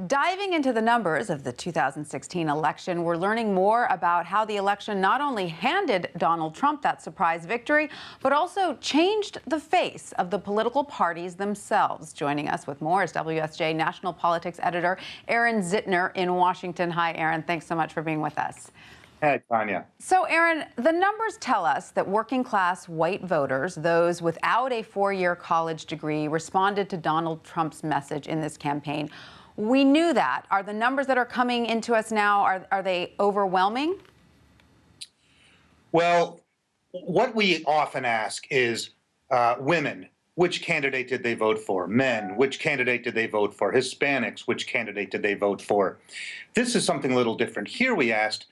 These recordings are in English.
Diving into the numbers of the 2016 election, we're learning more about how the election not only handed Donald Trump that surprise victory, but also changed the face of the political parties themselves. Joining us with more is WSJ national politics editor Aaron Zitner in Washington. Hi, Aaron. Thanks so much for being with us. Hey, Tanya. So, Aaron, the numbers tell us that working-class white voters, those without a four-year college degree, responded to Donald Trump's message in this campaign. We knew that. Are the numbers that are coming into us now, are they overwhelming? Well, what we often ask is women, which candidate did they vote for? Men, which candidate did they vote for? Hispanics, which candidate did they vote for? This is something a little different. Here we asked,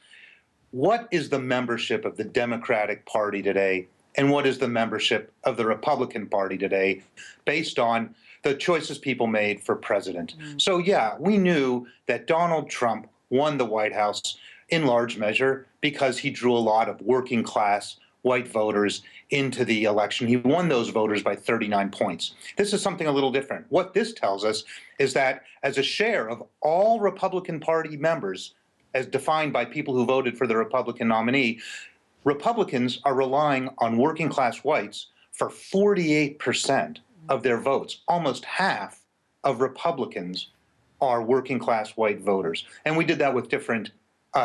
what is the membership of the Democratic Party today, and what is the membership of the Republican Party today, based on the choices people made for president? So, yeah, we knew that Donald Trump won the White House in large measure because he drew a lot of working class white voters into the election. He won those voters by 39 points. This is something a little different. What this tells us is that as a share of all Republican Party members, as defined by people who voted for the Republican nominee, Republicans are relying on working class whites for 48% of their votes. Almost half of Republicans are working class white voters. And we did that with different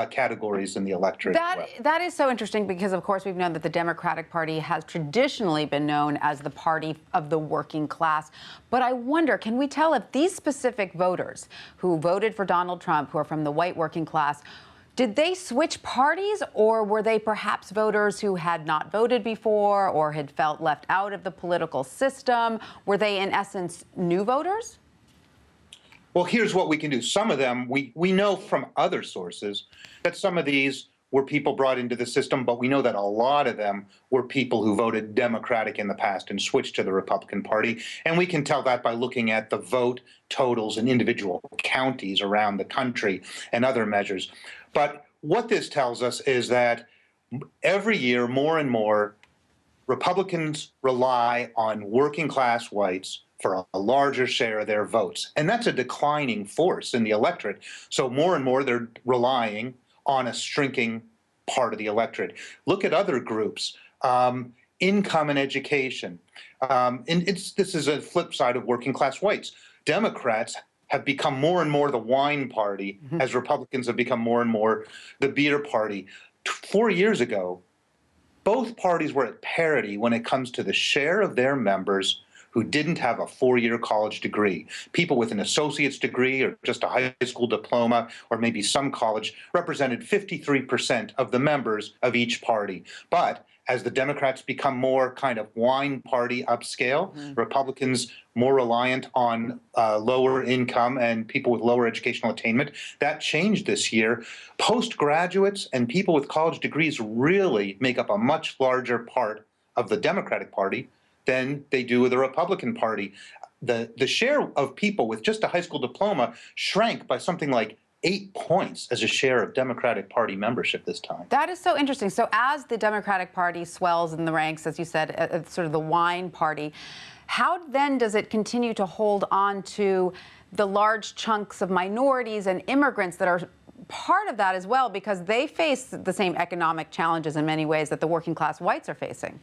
categories in the electorate. That is so interesting because, of course, we've known that the Democratic Party has traditionally been known as the party of the working class. But I wonder, can we tell if these specific voters who voted for Donald Trump, who are from the white working class, did they switch parties, or were they perhaps voters who had not voted before or had felt left out of the political system? Were they, in essence, new voters? Well, here's what we can do. Some of them, we know from other sources that some of these were people brought into the system, but we know that a lot of them were people who voted Democratic in the past and switched to the Republican Party. And we can tell that by looking at the vote totals in individual counties around the country and other measures. But what this tells us is that every year, more and more, Republicans rely on working class whites for a larger share of their votes. And that's a declining force in the electorate. So more and more they're relying on a shrinking part of the electorate. Look at other groups, income and education. This is a flip side of working class whites. Democrats have become more and more the wine party as Republicans have become more and more the beer party. 4 years ago, both parties were at parity when it comes to the share of their members who didn't have a four-year college degree. People with an associate's degree or just a high school diploma or maybe some college represented 53% of the members of each party. But as the Democrats become more kind of wine party upscale, Republicans more reliant on lower income and people with lower educational attainment, that changed this year. Postgraduates and people with college degrees really make up a much larger part of the Democratic Party than they do with the Republican Party. The share of people with just a high school diploma shrank by something like 8 points as a share of Democratic Party membership this time. That is so interesting. So as the Democratic Party swells in the ranks, as you said, sort of the wine party, how then does it continue to hold on to the large chunks of minorities and immigrants that are part of that as well, because they face the same economic challenges in many ways that the working class whites are facing?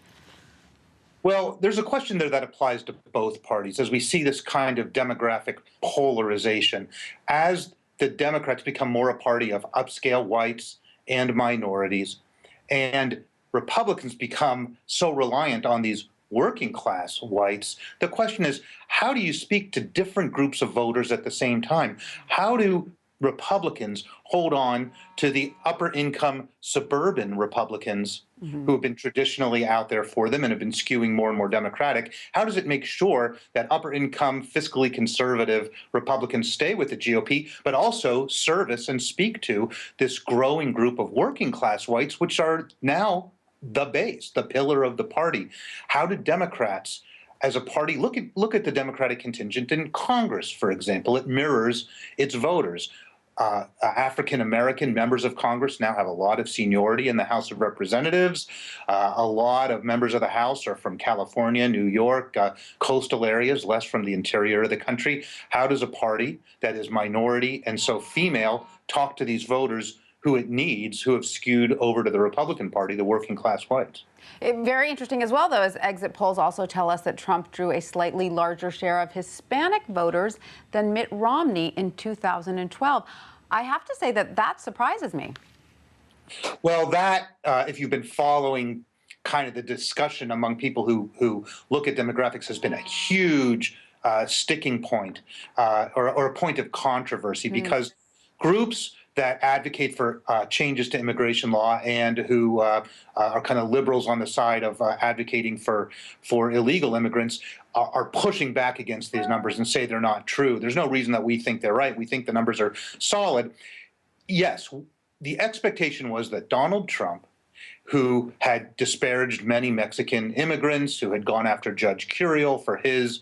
Well, there's a question there that applies to both parties as we see this kind of demographic polarization. As the Democrats become more a party of upscale whites and minorities, and Republicans become so reliant on these working class whites, the question is, how do you speak to different groups of voters at the same time? How do Republicans hold on to the upper income suburban Republicans who have been traditionally out there for them and have been skewing more and more Democratic? How does it make sure that upper income, fiscally conservative Republicans stay with the GOP, but also service and speak to this growing group of working class whites, which are now the base, the pillar of the party? How do Democrats as a party look at the Democratic contingent in Congress, for example? It mirrors its voters. African-American members of Congress now have a lot of seniority in the House of Representatives. A lot of members of the House are from California, New York, coastal areas, less from the interior of the country. How does a party that is minority and so female talk to these voters who it needs, who have skewed over to the Republican Party, the working class whites? Very interesting as well, though, as exit polls also tell us that Trump drew a slightly larger share of Hispanic voters than Mitt Romney in 2012. I have to say that surprises me. Well, that, if you've been following kind of the discussion among people who look at demographics, has been a huge sticking point or a point of controversy because groups that advocate for changes to immigration law and who are kind of liberals on the side of advocating for illegal immigrants are pushing back against these numbers and say they're not true. There's no reason that we think they're right. We think the numbers are solid. Yes, the expectation was that Donald Trump, who had disparaged many Mexican immigrants, who had gone after Judge Curiel for his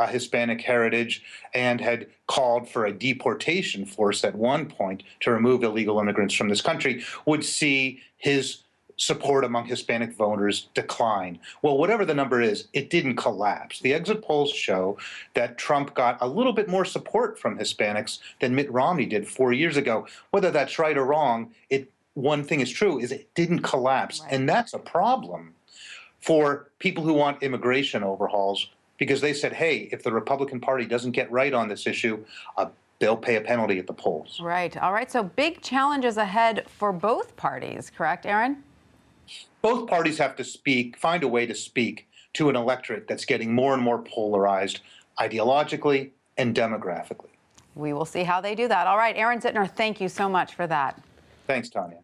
Hispanic heritage, and had called for a deportation force at one point to remove illegal immigrants from this country, would see his support among Hispanic voters decline. Well, whatever the number is, it didn't collapse. The exit polls show that Trump got a little bit more support from Hispanics than Mitt Romney did 4 years ago. Whether that's right or wrong, one thing is true, is it didn't collapse. Right. And that's a problem for people who want immigration overhauls, because they said, hey, if the Republican Party doesn't get right on this issue, they'll pay a penalty at the polls. Right. All right. So big challenges ahead for both parties, correct, Aaron? Both parties have to find a way to speak to an electorate that's getting more and more polarized ideologically and demographically. We will see how they do that. All right. Aaron Zitner, thank you so much for that. Thanks, Tanya.